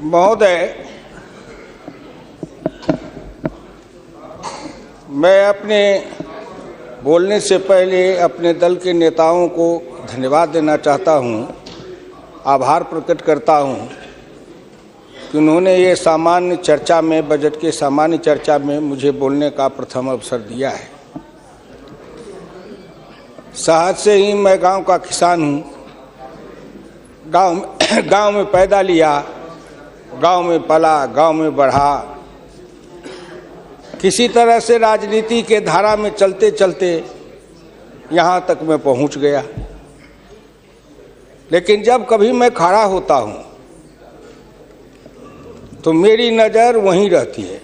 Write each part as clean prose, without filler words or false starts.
महोदय, मैं अपने बोलने से पहले अपने दल के नेताओं को धन्यवाद देना चाहता हूं, आभार प्रकट करता हूं कि उन्होंने ये सामान्य चर्चा में, बजट के सामान्य चर्चा में मुझे बोलने का प्रथम अवसर दिया है। शहर से ही मैं गांव का किसान हूं, गांव में पैदा लिया, गांव में पला, गांव में बढ़ा। किसी तरह से राजनीति के धारा में चलते चलते यहाँ तक मैं पहुँच गया। लेकिन जब कभी मैं खड़ा होता हूँ तो मेरी नज़र वहीं रहती है।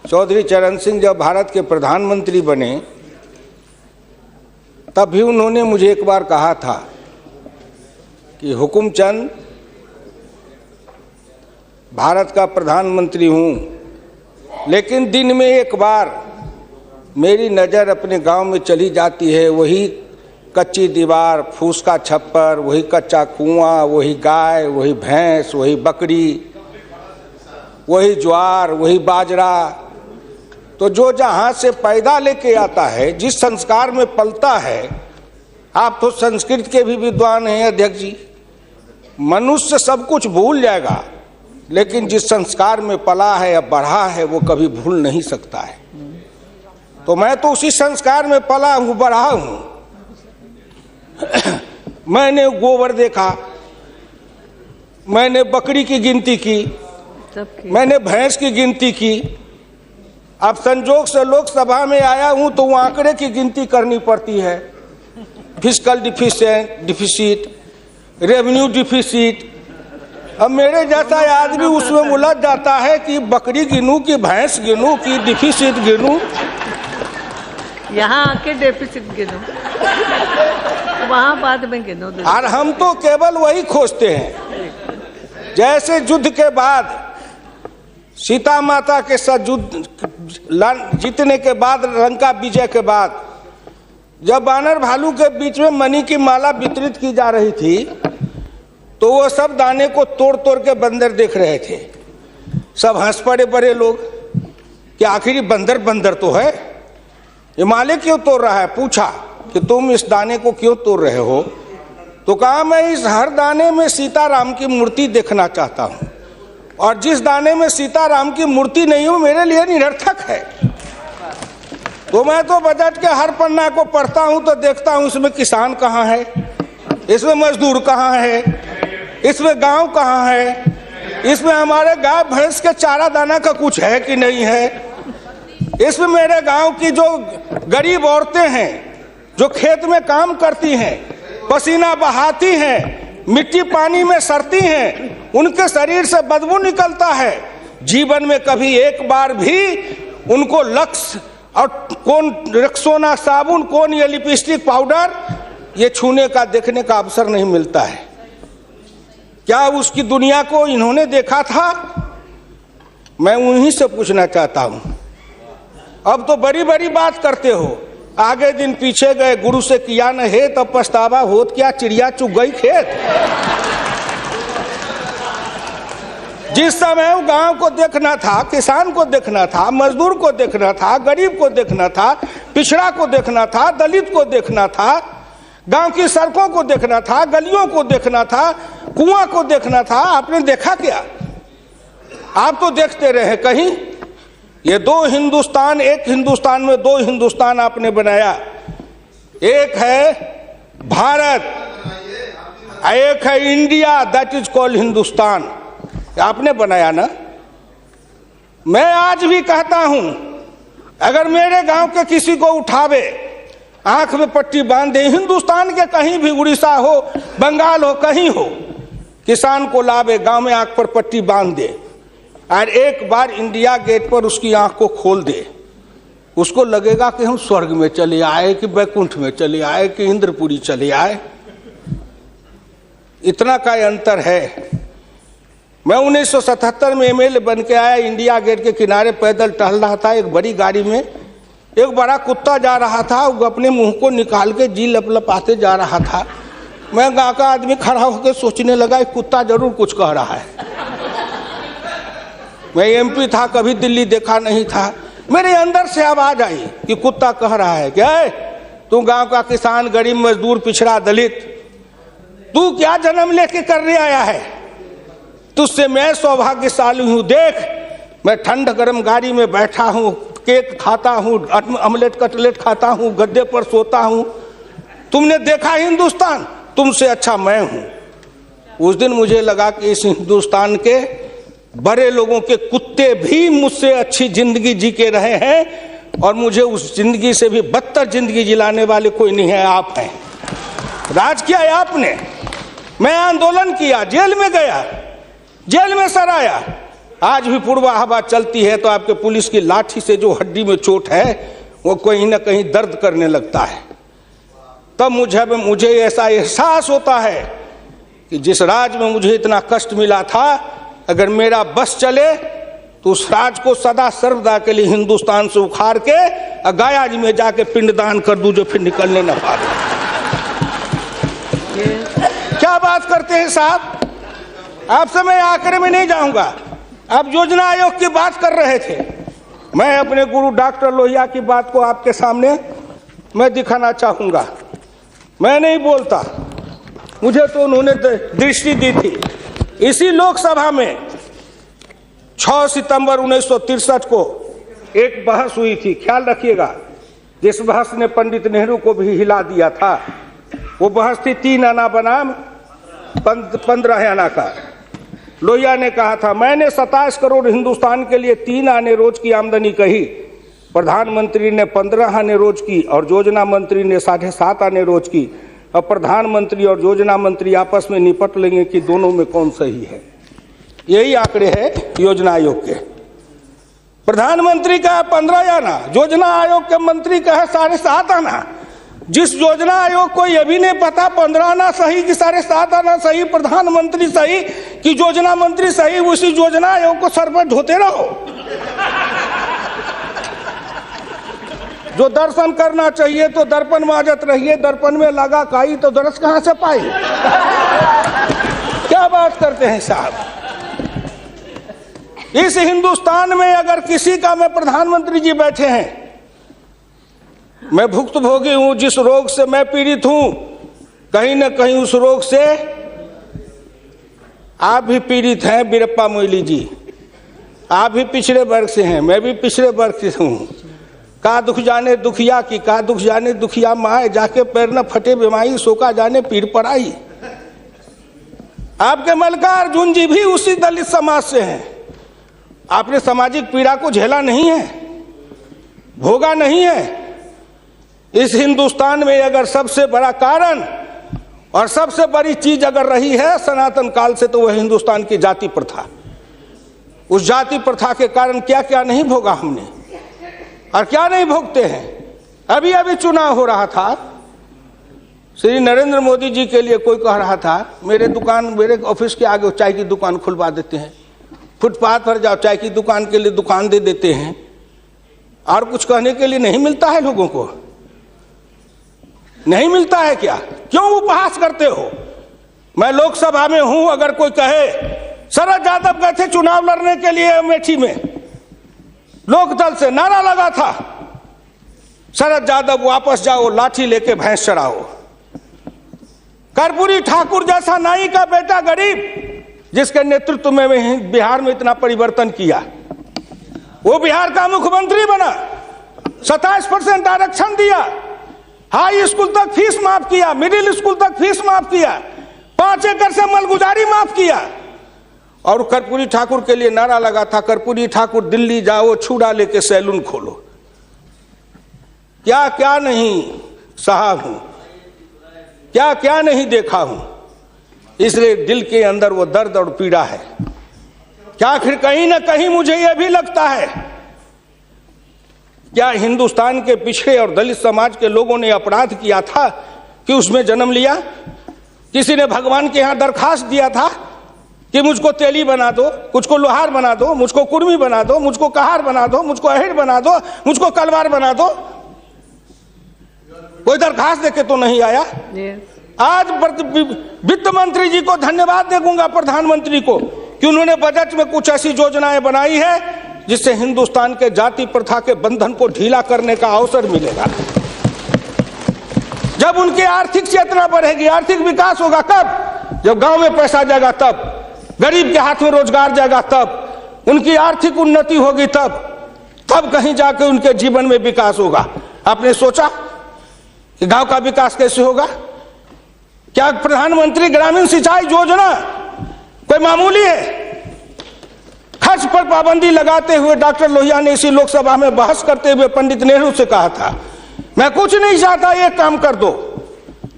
चौधरी चरण सिंह जब भारत के प्रधानमंत्री बने तब भी उन्होंने मुझे एक बार कहा था कि हुकुमचंद, भारत का प्रधानमंत्री हूँ, लेकिन दिन में एक बार मेरी नज़र अपने गांव में चली जाती है। वही कच्ची दीवार, फूस का छप्पर, वही कच्चा कुआं, वही गाय, वही भैंस, वही बकरी, वही ज्वार, वही बाजरा। तो जो जहाँ से पैदा लेके आता है, जिस संस्कार में पलता है, आप तो संस्कृत के भी विद्वान हैं अध्यक्ष जी, मनुष्य सब कुछ भूल जाएगा, लेकिन जिस संस्कार में पला है या बढ़ा है वो कभी भूल नहीं सकता है। तो मैं तो उसी संस्कार में पला हूँ, बढ़ा हूँ। मैंने गोबर देखा, मैंने बकरी की गिनती की, मैंने भैंस की गिनती की। अब संजोग से लोकसभा में आया हूँ तो वो आंकड़े की गिनती करनी पड़ती है। Fiscal deficit, revenue deficit. अब मेरे जैसा आदमी उसमें उलझ जाता है कि बकरी गिनूं कि भैंस गिनूं कि डिफिसिट गिनूं। यहाँ आके डेफिसिट गिनो, वहाँ बाद में गिनो। और हम तो केवल वही खोजते हैं। जैसे युद्ध के बाद, सीता माता के साथ युद्ध जीतने के बाद, लंका विजय के बाद, जब बानर भालू के बीच में मणि की माला वितरित की जा रही थी तो वो सब दाने को तोड़ तोड़ के बंदर देख रहे थे। सब हंस पड़े बड़े लोग कि आखिर बंदर बंदर तो है, ये माले क्यों तोड़ रहा है। पूछा कि तुम इस दाने को क्यों तोड़ रहे हो? तो कहा मैं इस हर दाने में सीताराम की मूर्ति देखना चाहता हूँ, और जिस दाने में सीताराम की मूर्ति नहीं हो मेरे लिए निरर्थक है। तो मैं तो बजट के हर पन्ना को पढ़ता हूँ तो देखता हूँ इसमें किसान कहाँ है, इसमें मजदूर कहाँ है, इसमें गांव कहाँ है, इसमें हमारे गाय भैंस के चारा दाना का कुछ है कि नहीं है, इसमें मेरे गांव की जो गरीब औरतें हैं जो खेत में काम करती हैं, पसीना बहाती हैं, मिट्टी पानी में सड़ती हैं, उनके शरीर से बदबू निकलता है। जीवन में कभी एक बार भी उनको लक्स और कौन रेक्सोना साबुन, कौन ये लिपस्टिक पाउडर, ये छूने का, देखने का अवसर नहीं मिलता है। क्या उसकी दुनिया को इन्होंने देखा था? मैं उन्हीं से पूछना चाहता हूं। अब तो बड़ी बड़ी बात करते हो, आगे दिन पीछे गए, गुरु से किया न है तब पछतावा होत क्या, चिड़िया चुग गई खेत। जिस समय गांव को देखना था, किसान को देखना था, मजदूर को देखना था, गरीब को देखना था, पिछड़ा को देखना था, दलित को देखना था, गांव की सड़कों को देखना था, गलियों को देखना था, कुआं को देखना था, आपने देखा क्या? आप तो देखते रहे कहीं। ये दो हिंदुस्तान, एक हिंदुस्तान में दो हिंदुस्तान आपने बनाया। एक है भारत, एक है India, that is called Hindustan. आपने बनाया ना। मैं आज भी कहता हूं, अगर मेरे गांव के किसी को उठावे, आंख में पट्टी बांध दे, हिंदुस्तान के कहीं भी, उड़ीसा हो, बंगाल हो, कहीं हो, किसान को लावे, गांव में आंख पर पट्टी बांध दे और एक बार इंडिया गेट पर उसकी आंख को खोल दे, उसको लगेगा कि हम स्वर्ग में चले आए, कि बैकुंठ में चले आए, कि इंद्रपुरी चले आए। इतना का अंतर है। मैं 1977 में एमएलए बन के आया, इंडिया गेट के किनारे पैदल टहल रहा था, एक बड़ी गाड़ी में एक बड़ा कुत्ता जा रहा था, वो अपने मुंह को निकाल के जी लपलपाते जा रहा था। मैं गाँव का आदमी खड़ा होकर सोचने लगा कि कुत्ता जरूर कुछ कह रहा है। मैं एमपी था, कभी दिल्ली देखा नहीं था, मेरे अंदर से आवाज आई कि कुत्ता कह रहा है क्या है, तू गांव का किसान, गरीब, मजदूर, पिछड़ा, दलित, तू क्या जन्म लेके करने आया है? तुझसे मैं सौभाग्यशाली हूं। देख, मैं ठंड गर्म गाड़ी में बैठा हूं, केक खाता हूं, ऑमलेट कटलेट खाता हूं, गद्दे पर सोता हूं। तुमने देखा हिंदुस्तान, तुमसे अच्छा मैं हूं। उस दिन मुझे लगा कि इस हिंदुस्तान के बड़े लोगों के कुत्ते भी मुझसे अच्छी जिंदगी जी के रहे हैं और मुझे उस जिंदगी से भी बदतर जिंदगी जिलाने वाले कोई नहीं है, आप हैं। राज किया है आपने। मैं आंदोलन किया, जेल में गया, जेल में सराया। आज भी पूर्वा हवा चलती है तो आपके पुलिस की लाठी से जो हड्डी में चोट है वो कहीं ना कहीं दर्द करने लगता है। तब मुझे ऐसा एहसास होता है कि जिस राज में मुझे इतना कष्ट मिला था, अगर मेरा बस चले तो उस राज को सदा सर्वदा के लिए हिंदुस्तान से उखाड़ के गया जी में जाके पिंडदान कर दूं, जो फिर निकलने न पाए। क्या बात करते हैं साहब? आपसे मैं आखिर में नहीं जाऊंगा। आप योजना आयोग की बात कर रहे थे, मैं अपने गुरु डॉक्टर लोहिया की बात को आपके सामने मैं दिखाना चाहूंगा। मैं नहीं बोलता, मुझे तो उन्होंने दृष्टि दी थी। इसी लोकसभा में 6 सितंबर 1963 को एक बहस हुई थी, ख्याल रखिएगा, जिस बहस ने पंडित नेहरू को भी हिला दिया था। वो बहस थी 3 आना बनाम 15 आना का। लोहिया ने कहा था, मैंने 27 करोड़ हिंदुस्तान के लिए 3 आने रोज की आमदनी कही, प्रधानमंत्री ने 15 आने रोज की और योजना मंत्री ने 7.5 आने रोज की। अब प्रधानमंत्री और योजना मंत्री आपस में निपट लेंगे कि दोनों में कौन सही है। यही आंकड़े हैं योजना आयोग के। प्रधानमंत्री का है 15 आना, योजना आयोग के मंत्री का है 7.5 आना। जिस योजना आयोग को यह भी नहीं पता 15 आना सही कि 7.5 आना सही, प्रधानमंत्री सही कि योजना मंत्री सही, उसी योजना आयोग को सर पर ढोते रहो। जो दर्शन करना चाहिए तो दर्पण माजत रहिए, दर्पण में लगा काई तो दरस कहां से पाई। क्या बात करते हैं साहब? इस हिंदुस्तान में अगर किसी का में प्रधानमंत्री जी बैठे हैं, मैं भुक्तभोगी हूं, जिस रोग से मैं पीड़ित हूं, कहीं ना कहीं उस रोग से आप भी पीड़ित हैं। बीरप्पा मोइली जी, आप भी पिछड़े वर्ग से हैं, मैं भी पिछड़े वर्ग से हूं। का दुख जाने दुखिया की, का दुख जाने दुखिया माए, जाके पैर न फटे बीमारी, सोका जाने पीर पड़ाई। आपके मल्लिकार्जुन जी भी उसी दलित समाज से हैं। आपने सामाजिक पीड़ा को झेला नहीं है, भोगा नहीं है। इस हिंदुस्तान में अगर सबसे बड़ा कारण और सबसे बड़ी चीज अगर रही है सनातन काल से, तो वह हिंदुस्तान की जाति प्रथा। उस जाति प्रथा के कारण क्या क्या नहीं भोगा हमने और क्या नहीं भोगते हैं। अभी अभी चुनाव हो रहा था, श्री नरेंद्र मोदी जी के लिए कोई कह रहा था, मेरे ऑफिस के आगे चाय की दुकान खुलवा देते हैं, फुटपाथ पर जाओ चाय की दुकान के लिए दुकान दे देते हैं। और कुछ कहने के लिए नहीं मिलता है लोगों को? नहीं मिलता है क्या? क्यों उपहास करते हो? मैं लोकसभा में हूं, अगर कोई कहे, शरद यादव गए थे चुनाव लड़ने के लिए अमेठी में, लोकदल से नारा लगा था, शरद यादव वापस जाओ, लाठी लेके भैंस चराओ। कर्पूरी ठाकुर जैसा नाई का बेटा गरीब, जिसके नेतृत्व में बिहार में इतना परिवर्तन किया, वो बिहार का मुख्यमंत्री बना, 27% आरक्षण दिया, हाई स्कूल तक फीस माफ किया, मिडिल स्कूल तक फीस माफ किया, 5 एकड़ से मलगुजारी माफ किया। और कर्पूरी ठाकुर के लिए नारा लगा था, कर्पूरी ठाकुर दिल्ली जाओ, छुड़ा लेके सैलून खोलो। क्या क्या नहीं साहब हूं, क्या क्या नहीं देखा हूं। इसलिए दिल के अंदर वो दर्द और पीड़ा है। क्या आखिर कहीं ना कहीं मुझे यह भी लगता है, क्या हिंदुस्तान के पिछड़े और दलित समाज के लोगों ने अपराध किया था कि उसमें जन्म लिया? किसी ने भगवान के यहां दरखास्त दिया था कि मुझको तेली बना दो, मुझको लोहार बना दो, मुझको कुर्मी बना दो, मुझको कहार बना दो, मुझको अहिर बना दो, मुझको कलवार बना दो? कोई दरखास्त देके तो नहीं आया। आज वित्त मंत्री जी को धन्यवाद दूंगा, प्रधानमंत्री को, कि उन्होंने बजट में कुछ ऐसी योजनाएं बनाई है जिससे हिंदुस्तान के जाति प्रथा के बंधन को ढीला करने का अवसर मिलेगा। जब उनकी आर्थिक चेतना बढ़ेगी, आर्थिक विकास होगा कब? जब गांव में पैसा जाएगा, तब गरीब के हाथ में रोजगार जाएगा, तब उनकी आर्थिक उन्नति होगी, तब कहीं जाके उनके जीवन में विकास होगा। आपने सोचा कि गांव का विकास कैसे होगा? क्या प्रधानमंत्री ग्रामीण सिंचाई योजना कोई मामूली है? खर्च पर पाबंदी लगाते हुए डॉक्टर लोहिया ने इसी लोकसभा में बहस करते हुए पंडित नेहरू से कहा था, मैं कुछ नहीं चाहता, एक काम कर दो,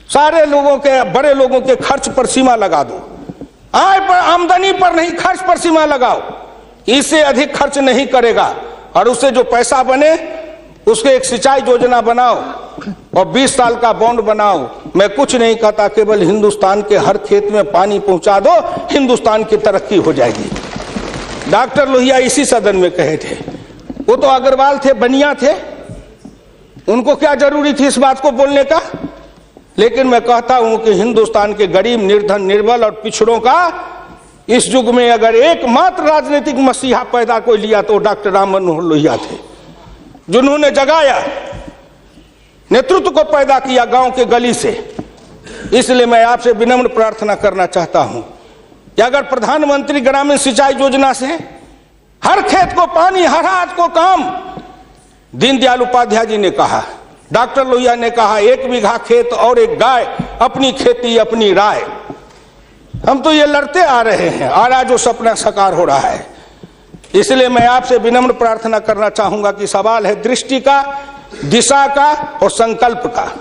सारे लोगों के, बड़े लोगों के खर्च पर सीमा लगा दो, आय पर, आमदनी पर नहीं, खर्च पर सीमा लगाओ, इससे अधिक खर्च नहीं करेगा, और उससे जो पैसा बने उसके एक सिंचाई योजना बनाओ और 20 साल का बॉन्ड बनाओ। मैं कुछ नहीं कहता, केवल हिंदुस्तान के हर खेत में पानी पहुंचा दो, हिंदुस्तान की तरक्की हो जाएगी। डॉक्टर लोहिया इसी सदन में कहे थे। वो तो अग्रवाल थे, बनिया थे, उनको क्या जरूरी थी इस बात को बोलने का? लेकिन मैं कहता हूं कि हिंदुस्तान के गरीब, निर्धन, निर्बल और पिछड़ों का इस युग में अगर एकमात्र राजनीतिक मसीहा पैदा कोई लिया तो डॉक्टर राम मनोहर लोहिया थे, जिन्होंने जगाया, नेतृत्व को पैदा किया गांव के गली से। इसलिए मैं आपसे विनम्र प्रार्थना करना चाहता हूं कि अगर प्रधानमंत्री ग्रामीण सिंचाई योजना से हर खेत को पानी, हर हाथ को काम, दीनदयाल उपाध्याय जी ने कहा, डॉक्टर लोहिया ने कहा, 1 बीघा खेत और 1 गाय, अपनी खेती अपनी राय। हम तो ये लड़ते आ रहे हैं और आज वो सपना साकार हो रहा है। इसलिए मैं आपसे विनम्र प्रार्थना करना चाहूंगा कि सवाल है दृष्टि का, दिशा का और संकल्प का।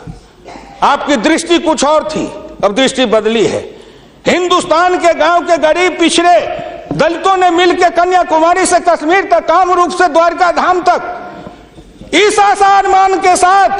आपकी दृष्टि कुछ और थी, अब दृष्टि बदली है। हिंदुस्तान के गांव के गरीब, पिछड़े दलितों ने मिलकर कन्याकुमारी से कश्मीर तक, कामरूप से द्वारका धाम तक, इस आसान मान के साथ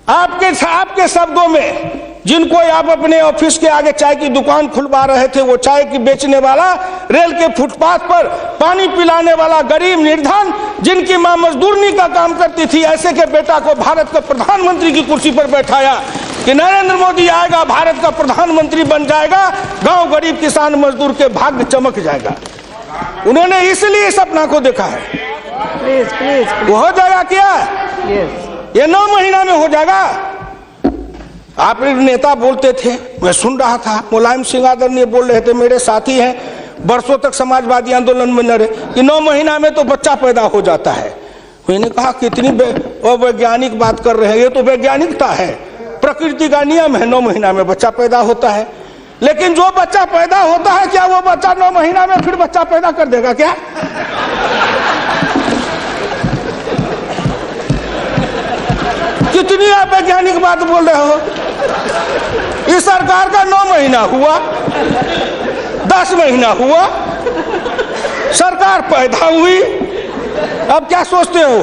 आपके शब्दों में, जिनको आप अपने ऑफिस के आगे चाय की दुकान खुलवा रहे थे, वो चाय की बेचने वाला, रेल के फुटपाथ पर पानी पिलाने वाला गरीब, निर्धन, जिनकी मां मजदूरनी का काम करती थी, ऐसे के बेटा को भारत के प्रधानमंत्री की कुर्सी पर बैठाया कि नरेंद्र मोदी आएगा, भारत का प्रधानमंत्री बन जाएगा, गांव गरीब, किसान, मजदूर के भाग्य चमक जाएगा। उन्होंने इसलिए सपना को देखा है। वो हो जाएगा क्या? ये 9 महीना में हो जाएगा। आप नेता बोलते थे, मैं सुन रहा था, मुलायम सिंह आदरणीय बोल रहे थे, मेरे साथी हैं, बरसों तक समाजवादी आंदोलन में लड़े, कि 9 महीना में तो बच्चा पैदा हो जाता है। मैंने कहा कितनी वैज्ञानिक बात कर रहे हैं, ये तो वैज्ञानिकता है, प्रकृति का नियम है, 9 महीना में बच्चा पैदा होता है। लेकिन जो बच्चा पैदा होता है, क्या वो बच्चा 9 महीना में फिर बच्चा पैदा कर देगा क्या? कितनी आप वैज्ञानिक बात बोल रहे हो? इस सरकार का 9 महीना हुआ, 10 महीना हुआ, सरकार पैदा हुई, अब क्या सोचते हो?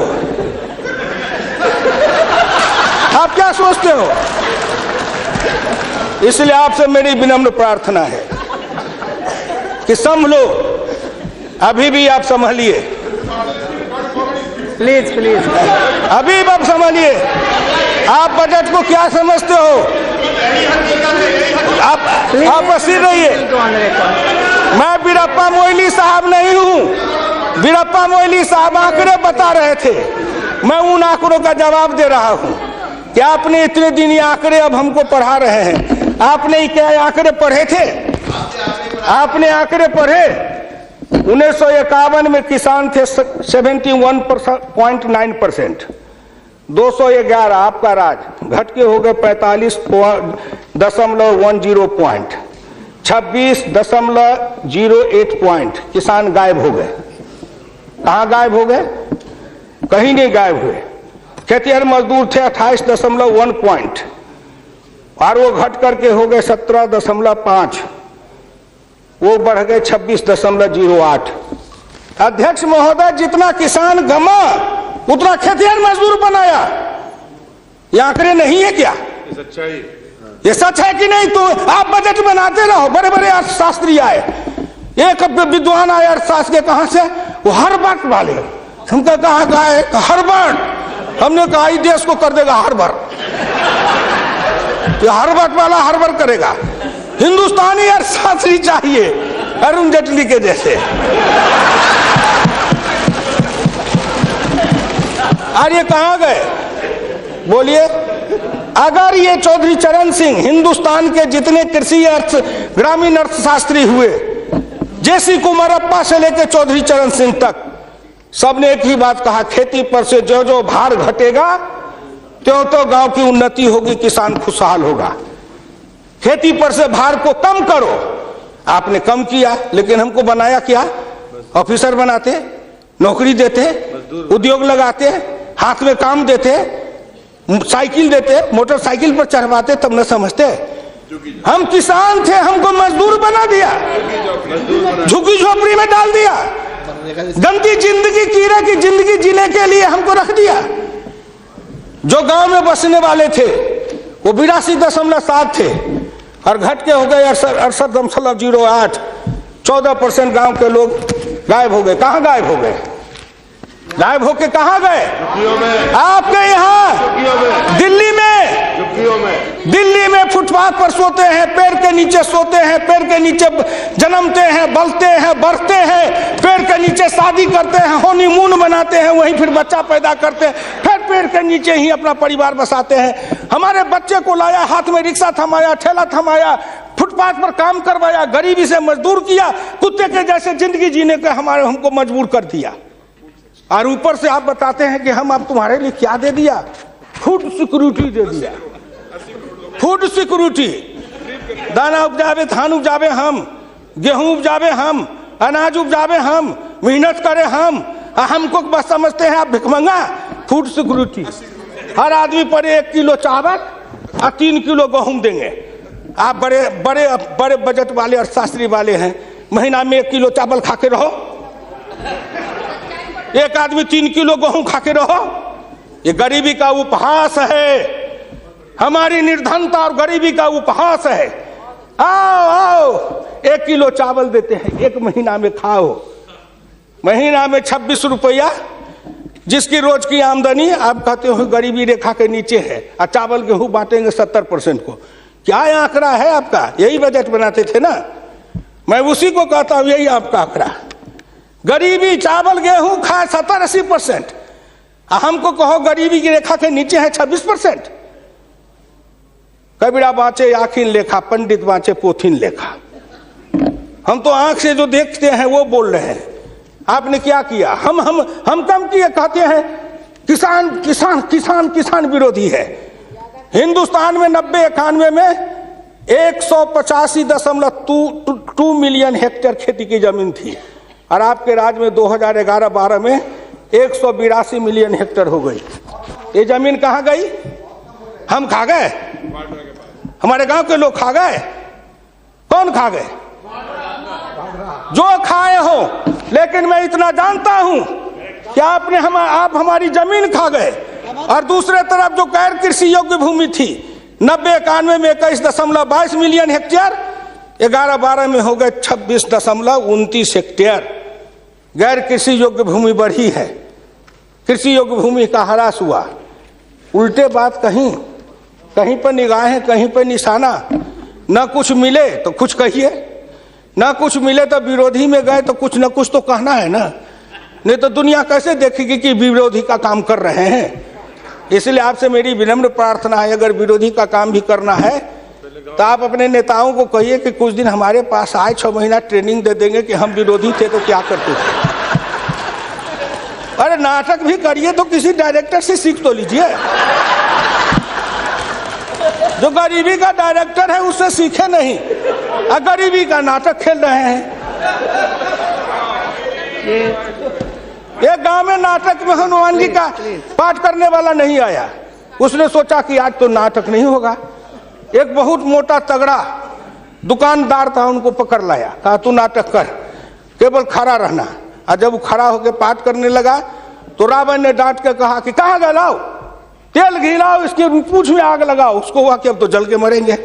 आप क्या सोचते हो? इसलिए आपसे मेरी विनम्र प्रार्थना है कि संभलो, अभी भी आप संभलिए, प्लीज प्लीज, अभी आप संभलिए। आप बजट को क्या समझते हो? आप बसीर रहिए। मैं वीरप्पा मोइली साहब नहीं हूं। वीरप्पा मोइली साहब आंकड़े बता रहे थे, मैं उन आंकड़ों का जवाब दे रहा हूं कि आपने इतने दिन ये आंकड़े अब हमको पढ़ा रहे हैं। आपने क्या आंकड़े पढ़े थे? आपने आंकड़े पढ़े? 1951 में किसान थे 71.9%, 211 आपका राज, घट के हो गए 45.10 पॉइंट, 26.08 पॉइंट, किसान गायब हो गए। कहाँ गायब हो गए? कहीं नहीं गायब हुए। खेतिहर मजदूर थे 28.1 पॉइंट, और वो घट करके हो गए 17.5, वो बढ़ गए 26.08। अध्यक्ष महोदय, जितना किसान गमा उतना खेतिहर मजदूर बनाया। ये आंकड़े नहीं है क्या? ये सच है कि नहीं? तो आप बजट बनाते रहो। बड़े बड़े अर्थशास्त्री आए, एक विद्वान आए अर्थशास्त्र के, कहां से? वो हार्वर्ड वाले। हमने कहा हार्वर्ड, हमने कहा इस देश को कर देगा हार्वर्ड। तो हर्बट वाला हर्बर करेगा। हिंदुस्तानी अर्थशास्त्री चाहिए अरुण जेटली के जैसे। और ये कहां गए बोलिए? अगर ये चौधरी चरण सिंह हिंदुस्तान के जितने कृषि अर्थ ग्रामीण अर्थशास्त्री हुए, जेसी कुमारप्पा से लेकर चौधरी चरण सिंह तक, सबने एक ही बात कहा, खेती पर से जो जो भार घटेगा त्यों तो गांव की उन्नति होगी, किसान खुशहाल होगा। खेती पर से भार को कम करो। आपने कम किया, लेकिन हमको बनाया क्या? ऑफिसर बनाते, नौकरी देते, उद्योग लगाते, हाथ में काम देते, साइकिल देते, मोटरसाइकिल पर चढ़वाते, तब न समझते। हम किसान थे, हमको मजदूर बना दिया, झुग्गी झोपड़ी में डाल दिया, गंदी जिंदगी, कीड़े की जिंदगी जीने के लिए हमको रख दिया। जो गांव में बसने वाले थे वो 82.7 थे और घट के हो गए 68.08। 14% गांव के लोग गायब हो गए। कहां गायब हो गए? गायब होके कहां गए? आपके यहाँ दिल्ली में फुटपाथ पर सोते हैं, पेड़ के नीचे सोते हैं, पेड़ के नीचे जन्मते हैं, बलते हैं, बढ़ते हैं, पेड़ के नीचे शादी करते हैं, हनीमून बनाते हैं, वहीं फिर बच्चा पैदा करते हैं, फिर पेड़ के नीचे ही अपना परिवार बसाते हैं। हमारे बच्चे को लाया, हाथ में रिक्शा थमाया, ठेला थमाया, फुटपाथ पर काम करवाया, गरीबी से मजदूर किया, कुत्ते के जैसे जिंदगी जीने के हमको मजबूर कर दिया। और ऊपर से आप बताते हैं कि हम अब तुम्हारे लिए क्या दे दिया? फूड सिक्योरिटी दे दिया। फूड सिक्योरिटी, दाना उपजावे, धान उपजावे हम, गेहूं उपजावे हम, अनाज उपजावे हम, मेहनत करे हमको बस समझते हैं आप भिखमंगा। फूड सिक्योरिटी, हर आदमी पर 1 किलो चावल और 3 किलो गेहूं देंगे। आप बड़े बड़े बड़े बजट वाले अर्थशास्त्री वाले हैं, महीना में 1 किलो चावल खा के रहो, एक आदमी 3 किलो गेहूं खा के रहो। ये गरीबी का उपहास है, हमारी निर्धनता और गरीबी का उपहास है। आओ आओ, 1 किलो चावल देते हैं, 1 महीना में खाओ। महीना में 26 रुपया, जिसकी रोज की आमदनी आप कहते हो गरीबी रेखा के नीचे है, और चावल गेहूं बांटेंगे 70% को। क्या आंकड़ा है आपका? यही बजट बनाते थे ना, मैं उसी को कहता हूं, यही आपका आंकड़ा। गरीबी, चावल गेहूं खाए 70-80%, हमको कहो गरीबी की रेखा के नीचे है 26%। कबीरा बाँचे आखिन लेखा, पंडित बाँचे पोथिन लेखा। हम तो आंख से जो देखते हैं वो बोल रहे हैं। आपने क्या किया? हम कम किए, कहते हैं किसान किसान किसान किसान विरोधी है। हिंदुस्तान में 90-91 में 185.2 मिलियन हेक्टेयर खेती की जमीन थी, और आपके राज्य में 2011-12 में 182 मिलियन हेक्टेयर हो गई। ये जमीन कहाँ गई? हम खा गए? हमारे गांव के लोग खा गए? कौन खा गए? जो खाए हो। लेकिन मैं इतना जानता हूं कि आप हमारी जमीन खा गए। और दूसरे तरफ जो गैर कृषि योग्य भूमि थी 90-91 में 21.22 मिलियन हेक्टेयर, 11-12 में हो गए 26.29 हेक्टेयर। गैर कृषि योग्य भूमि बढ़ी है, कृषि योग्य भूमि का ह्रास हुआ। उल्टे बात कहीं पर निगाहें, कहीं पर निशाना। न कुछ मिले तो कुछ कहिए, न कुछ मिले तो विरोधी में गए तो कुछ न कुछ तो कहना है ना, नहीं तो दुनिया कैसे देखेगी कि विरोधी का काम कर रहे हैं। इसलिए आपसे मेरी विनम्र प्रार्थना है, अगर विरोधी का काम भी करना है तो आप अपने नेताओं को कहिए कि कुछ दिन हमारे पास आए, 6 महीना ट्रेनिंग दे देंगे कि हम विरोधी थे तो क्या करते थे। अरे नाटक भी करिए तो किसी डायरेक्टर से सीख तो लीजिए। जो गरीबी का डायरेक्टर है उससे सीखे नहीं, और गरीबी का नाटक खेल रहे हैं। एक गांव में नाटक में हनुमान जी का पाठ करने वाला नहीं आया। उसने सोचा कि आज तो नाटक नहीं होगा। एक बहुत मोटा तगड़ा दुकानदार था, उनको पकड़ लाया, कहा तू नाटक कर, केवल खड़ा रहना। और जब वो खड़ा होकर पाठ करने लगा तो रावण ने डांट के कहा कि कहाँ गए, लाओ तेल घिलाओ, इसके पूंछ में आग लगाओ। उसको हुआ कि अब तो जल के मरेंगे।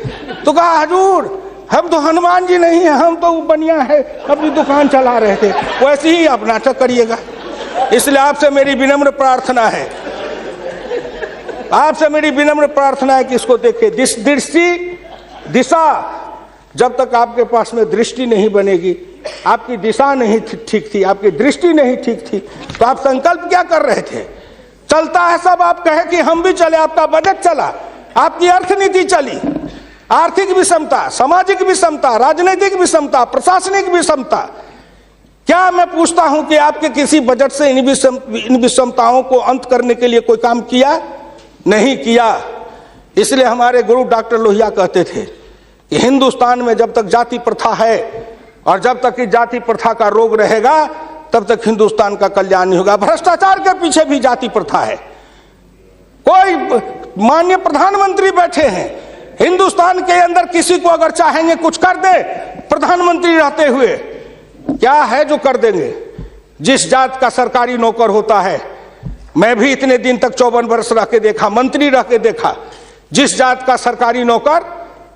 तो कहा हजूर हम तो हनुमान जी नहीं है, हम तो बनिया है, अपनी दुकान चला रहे थे। वैसे ही आप नाटक करिएगा। इसलिए आपसे मेरी विनम्र प्रार्थना है आपसे मेरी विनम्र प्रार्थना है कि इसको देखिए। दिशा, जब तक आपके पास में दृष्टि नहीं बनेगी, आपकी दिशा नहीं ठीक थी, आपकी दृष्टि नहीं ठीक थी, तो आप संकल्प क्या कर रहे थे? चलता है सब, आप कहे कि हम भी चले, आपका बजट चला, आपकी अर्थनीति चली, आर्थिक विषमता, सामाजिक विषमता, राजनीतिक विषमता, प्रशासनिक विषमता। क्या मैं पूछता हूं कि आपके किसी बजट से इन विषमताओं को अंत करने के लिए कोई काम किया? नहीं किया। इसलिए हमारे गुरु डॉक्टर लोहिया कहते थे कि हिंदुस्तान में जब तक जाति प्रथा है और जब तक इस जाति प्रथा का रोग रहेगा तब तक हिंदुस्तान का कल्याण नहीं होगा। भ्रष्टाचार के पीछे भी जाति प्रथा है। कोई माननीय प्रधानमंत्री बैठे हैं, हिंदुस्तान के अंदर किसी को अगर चाहेंगे कुछ कर दे, प्रधानमंत्री रहते हुए क्या है जो कर देंगे? जिस जात का सरकारी नौकर होता है, मैं भी इतने दिन तक 54 वर्ष रह के देखा, मंत्री रह के देखा, जिस जात का सरकारी नौकर,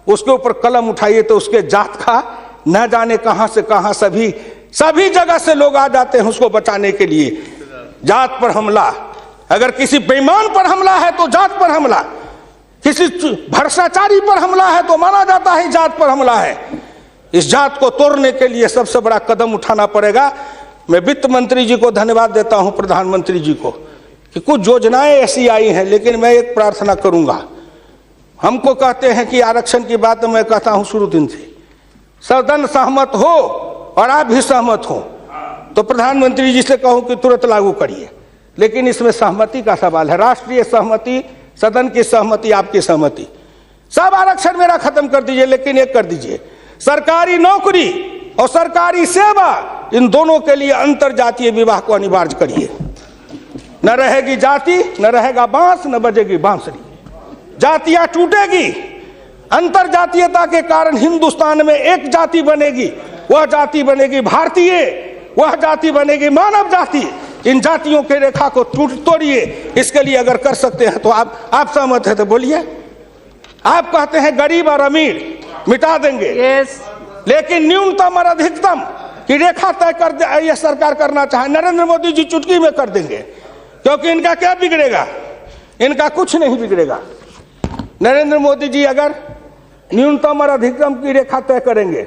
उसके ऊपर कलम उठाइए तो उसके जात का न जाने कहां से कहां सभी जगह से लोग आ जाते हैं उसको बचाने के लिए। जात पर हमला, अगर किसी बेईमान पर हमला है तो जात पर हमला, किसी भ्रष्टाचारी पर हमला है तो माना जाता है जात पर हमला है। इस जात को तोड़ने के लिए सबसे बड़ा कदम उठाना पड़ेगा। मैं वित्त मंत्री जी को धन्यवाद देता हूं, प्रधानमंत्री जी को, कि कुछ योजनाएं ऐसी आई हैं, लेकिन मैं एक प्रार्थना करूंगा। हमको कहते हैं कि आरक्षण की बात मैं कहता हूं शुरू दिन से, सदन सहमत हो और आप भी सहमत हो तो प्रधानमंत्री जी से कहूं कि तुरंत लागू करिए, लेकिन इसमें सहमति का सवाल है, राष्ट्रीय सहमति, सदन की सहमति, आपकी सहमति। सब आरक्षण मेरा खत्म कर दीजिए, लेकिन एक कर दीजिए, सरकारी नौकरी और सरकारी सेवा, इन दोनों के लिए अंतर जातीय विवाह को अनिवार्य करिए। न रहेगी जाति, न रहेगा बांस, न बजेगी बांसुरी, जातियां टूटेगी। अंतर जातीयता के कारण हिंदुस्तान में एक जाति बनेगी, वह जाति बनेगी भारतीय, वह जाति बनेगी मानव जाति। इन जातियों के रेखा को तोड़िए। इसके लिए अगर कर सकते हैं तो आप सहमत है तो बोलिए। आप कहते हैं गरीब और अमीर मिटा देंगे, लेकिन न्यूनतम और अधिकतम की रेखा तय कर यह सरकार करना चाहे, नरेंद्र मोदी जी चुटकी में कर देंगे, क्योंकि इनका क्या बिगड़ेगा? इनका कुछ नहीं बिगड़ेगा। नरेंद्र मोदी जी अगर न्यूनतम और अधिकतम की रेखा तय करेंगे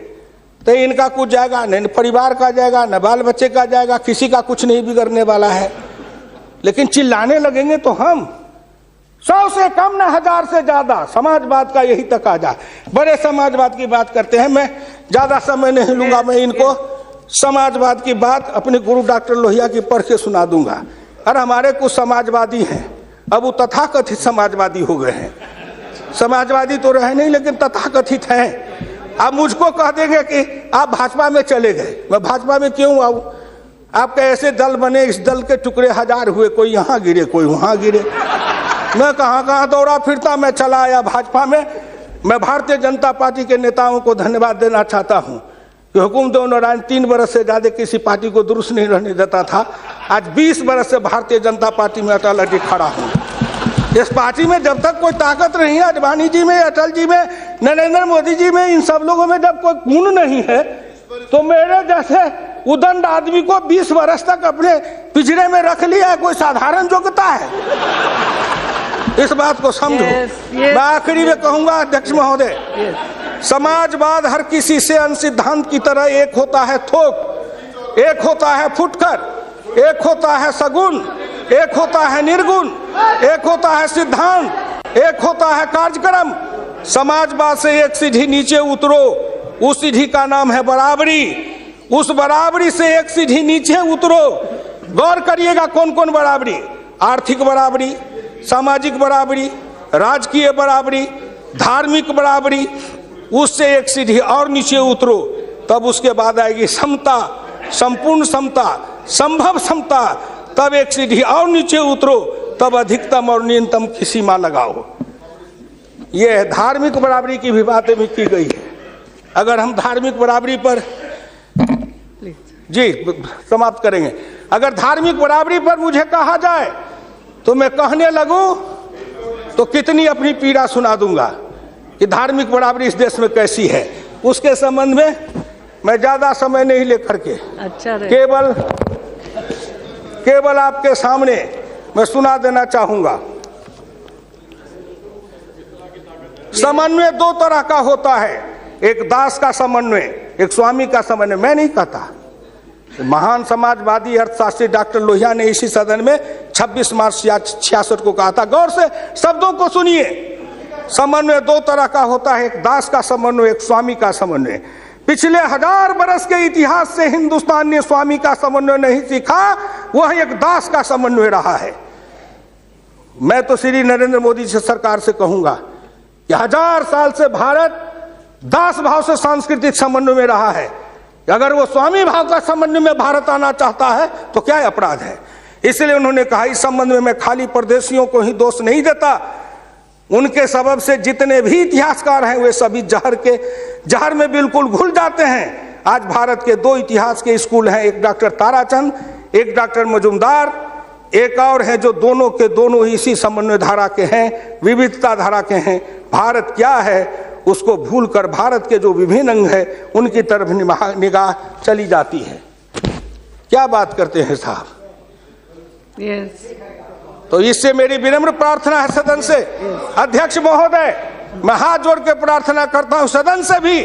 तो इनका कुछ जाएगा, न परिवार का जाएगा, न बाल बच्चे का जाएगा, किसी का कुछ नहीं बिगड़ने वाला है। लेकिन चिल्लाने लगेंगे तो हम 100 से कम न 1000 से ज्यादा समाजवाद का यही तकाजा। बड़े समाजवाद की बात करते हैं, मैं ज्यादा समय नहीं लूंगा, मैं इनको समाजवाद की बात अपने गुरु डॉक्टर लोहिया की पढ़ के सुना दूंगा। और हमारे कुछ समाजवादी हैं, अब वो तथाकथित समाजवादी हो गए हैं। समाजवादी तो रहे नहीं, लेकिन तथाकथित हैं। आप मुझको कह देंगे कि आप भाजपा में चले गए, मैं भाजपा में क्यों आऊं? आपके ऐसे दल बने, इस दल के टुकड़े 1000 हुए, कोई यहाँ गिरे, कोई वहां गिरे। मैं कहाँ दौड़ा फिरता, मैं चला आया भाजपा में। मैं भारतीय जनता पार्टी के नेताओं को धन्यवाद देना चाहता हूँ कि हुकुमदेव नारायण 3 बरस से ज्यादा किसी पार्टी को दुरुस्त नहीं रहने देता था। आज 20 बरस से भारतीय जनता पार्टी में अटल अटक खड़ा हूँ। इस पार्टी में जब तक कोई ताकत नहीं है, अडवाणी जी में, अटल जी में, नरेंद्र मोदी जी में, इन सब लोगों में जब कोई गुण नहीं है, तो मेरे जैसे उदंड आदमी को 20 वर्ष तक अपने पिंजरे में रख लिया है, कोई साधारण योग्यता है? इस बात को समझो। मैं आखिरी में कहूंगा अध्यक्ष महोदय, समाजवाद हर किसी से सिद्धांत की तरह एक होता है थोक, एक होता है फुटकर, एक होता है सगुन, एक होता है निर्गुण, एक होता है सिद्धांत, एक होता है कार्यक्रम। समाजवाद से एक सीढ़ी नीचे उतरो, उस सीढ़ी का नाम है बराबरी। उस बराबरी से एक सीढ़ी नीचे उतरो। गौर करिएगा कौन कौन बराबरी? आर्थिक बराबरी, सामाजिक बराबरी, राजकीय बराबरी, धार्मिक बराबरी। उससे एक सीढ़ी और नीचे उतरो, तब उसके बाद आएगी समता, संपूर्ण समता, संभव समता। तब एक सीढ़ी और नीचे उतरो, तब अधिकतम और न्यूनतम की सीमा लगाओ। ये धार्मिक बराबरी की भी बातें भी की गई है। अगर हम धार्मिक बराबरी पर जी समाप्त करेंगे, अगर धार्मिक बराबरी पर मुझे कहा जाए तो मैं कहने लगूं तो कितनी अपनी पीड़ा सुना दूंगा कि धार्मिक बराबरी इस देश में कैसी है। उसके संबंध में मैं ज्यादा समय नहीं लेकर के केवल आपके सामने मैं सुना देना चाहूंगा। समन्वय दो तरह का होता है, एक दास का समन्वय, एक स्वामी का समन्वय। मैं नहीं कहता, महान समाजवादी अर्थशास्त्री डॉक्टर लोहिया ने इसी सदन में 26 मार्च 66 को कहा था। गौर से शब्दों को सुनिए। समन्वय दो तरह का होता है, एक दास का समन्वय, एक स्वामी का समन्वय। पिछले 1000 बरस के इतिहास से हिंदुस्तान ने स्वामी का समन्वय नहीं सीखा, वह एक दास का समन्वय रहा है। मैं तो श्री नरेंद्र मोदी से सरकार से कहूंगा कि 1000 साल से भारत दास भाव से सांस्कृतिक समन्वय में रहा है। अगर वो स्वामी भाव का समन्वय में भारत आना चाहता है तो क्या अपराध है। इसलिए उन्होंने कहा इस संबंध में मैं खाली परदेशियों को ही दोष नहीं देता, उनके सबब से जितने भी इतिहासकार हैं वे सभी जहर में बिल्कुल घुल जाते हैं। आज भारत के 2 इतिहास के स्कूल हैं, एक डॉक्टर ताराचंद, एक डॉक्टर मजुमदार, एक और है जो दोनों के दोनों इसी समन्वय धारा के हैं, विविधता धारा के हैं। भारत क्या है उसको भूलकर भारत के जो विभिन्न अंग है उनकी तरफ निगाह चली जाती है। क्या बात करते हैं साहब। तो इससे मेरी विनम्र प्रार्थना है सदन से, अध्यक्ष महोदय, मैं हाथ जोड़ के प्रार्थना करता हूं सदन से भी,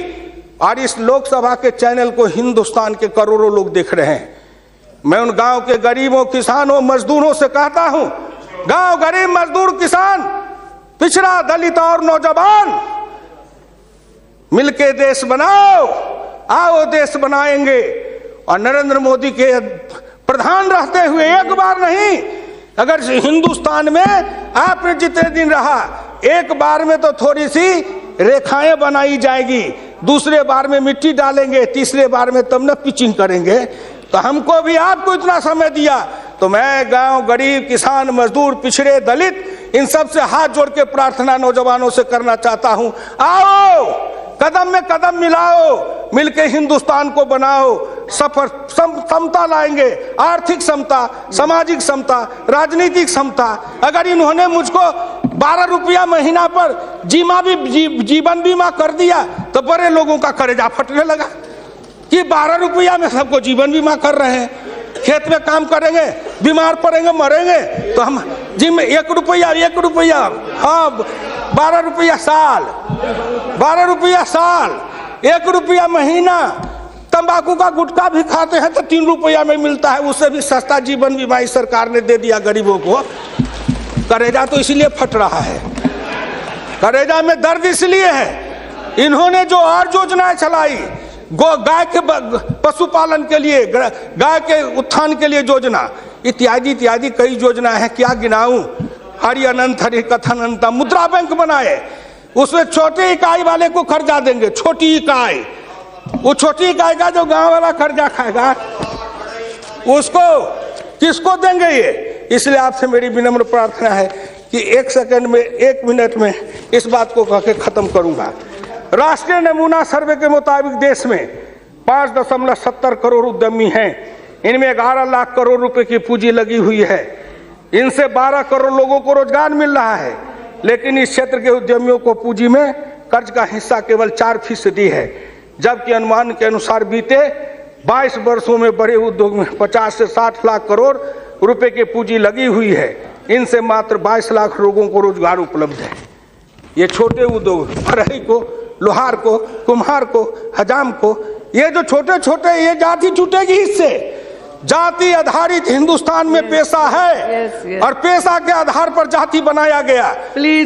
और इस लोकसभा के चैनल को हिंदुस्तान के करोड़ों लोग देख रहे हैं। मैं उन गांव के गरीबों, किसानों, मजदूरों से कहता हूं, गांव गरीब, मजदूर, किसान, पिछड़ा, दलित और नौजवान, मिलके देश बनाओ, आओ देश बनाएंगे। और नरेंद्र मोदी के प्रधान रहते हुए एक बार नहीं, अगर हिंदुस्तान में आपने जितने दिन रहा, एक बार में तो थोड़ी सी रेखाएं बनाई जाएगी, दूसरे बार में मिट्टी डालेंगे, तीसरे बार में तब न पिचिंग करेंगे। तो हमको भी आपको इतना समय दिया, तो मैं गांव गरीब, किसान, मजदूर, पिछड़े, दलित, इन सब से हाथ जोड़ के प्रार्थना नौजवानों से करना चाहता हूं, आओ कदम में कदम मिलाओ, मिलके हिंदुस्तान को बनाओ, सफर समता लाएंगे, आर्थिक समता, सामाजिक समता, राजनीतिक समता। अगर इन्होंने मुझको 12 रुपया महीना पर जीवन बीमा कर दिया तो बड़े लोगों का कलेजा फटने लगा कि 12 रुपया में सबको जीवन बीमा कर रहे हैं। खेत में काम करेंगे, बीमार पड़ेंगे, मरेंगे, तो हम जिम 1 रुपया, हाँ 12 रुपया साल, 12 रुपया साल, 1 रुपया महीना। तंबाकू का गुटखा भी खाते हैं तो 3 रुपया में मिलता है, उससे भी सस्ता जीवन बीमा इस सरकार ने दे दिया गरीबों को। करेजा तो इसलिए फट रहा है, करेजा में दर्द इसलिए है, इन्होंने जो और योजनाएं चलाई, गाय के पशुपालन के लिए, गाय के उत्थान के लिए योजना, इत्यादि इत्यादि कई योजना है, क्या गिनाऊं। हरि अनंत हरि कथन अनंत। मुद्रा बैंक बनाए, उसमें छोटी इकाई वाले को कर्जा देंगे, छोटी इकाई, वो छोटी इकाई का जो गांव वाला कर्जा खाएगा उसको किसको देंगे ये। इसलिए आपसे मेरी विनम्र प्रार्थना है कि 1 सेकंड में, 1 मिनट में इस बात को कह के खत्म करूंगा। राष्ट्रीय नमूना सर्वे के मुताबिक देश में 5.70 करोड़ उद्यमी हैं, इनमें 11 लाख करोड़ रुपए की पूंजी लगी हुई है, इनसे 12 करोड़ लोगों को रोजगार मिल रहा है। लेकिन इस क्षेत्र के उद्यमियों को पूंजी में कर्ज का हिस्सा केवल 4% है, जबकि अनुमान के अनुसार बीते 22 वर्षों में बड़े उद्योग में 50 से 60 लाख करोड़ रुपए की पूंजी लगी हुई है, इनसे मात्र 22 लाख लोगों को रोजगार उपलब्ध है। ये छोटे उद्योग, बढ़ई को, लोहार को, कुम्हार को, हजाम को, ये जो छोटे छोटे, ये जाति छूटेगी इससे। जाति आधारित हिंदुस्तान में पेशा है और पेशा के आधार पर जाति बनाया गया।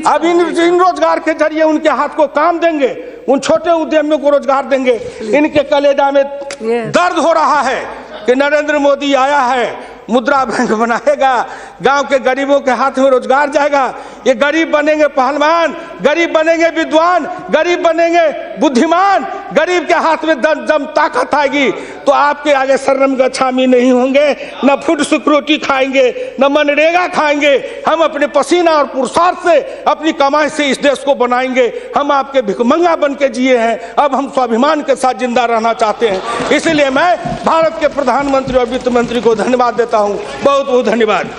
अब इन रोजगार के जरिए उनके हाथ को काम देंगे, उन छोटे उद्यमियों को रोजगार देंगे। इनके कलेजा में दर्द हो रहा है कि नरेंद्र मोदी आया है, मुद्रा बैंक बनाएगा, गांव के गरीबों के हाथ में रोजगार जाएगा। ये गरीब बनेंगे पहलवान, गरीब बनेंगे विद्वान, गरीब बनेंगे बुद्धिमान, गरीब के हाथ में दम ताकत आएगी तो आपके आगे शर्म गच्छामी नहीं होंगे, न फूड सिक्योरिटी खाएंगे, न मनरेगा खाएंगे। हम अपने पसीना और पुरुषार्थ से, अपनी कमाई से इस देश को बनाएंगे। हम आपके भिखमंगा बन के जिए हैं, अब हम स्वाभिमान के साथ जिंदा रहना चाहते हैं। इसलिए मैं भारत के प्रधानमंत्री और वित्त मंत्री को धन्यवाद देता हूं। बहुत बहुत धन्यवाद।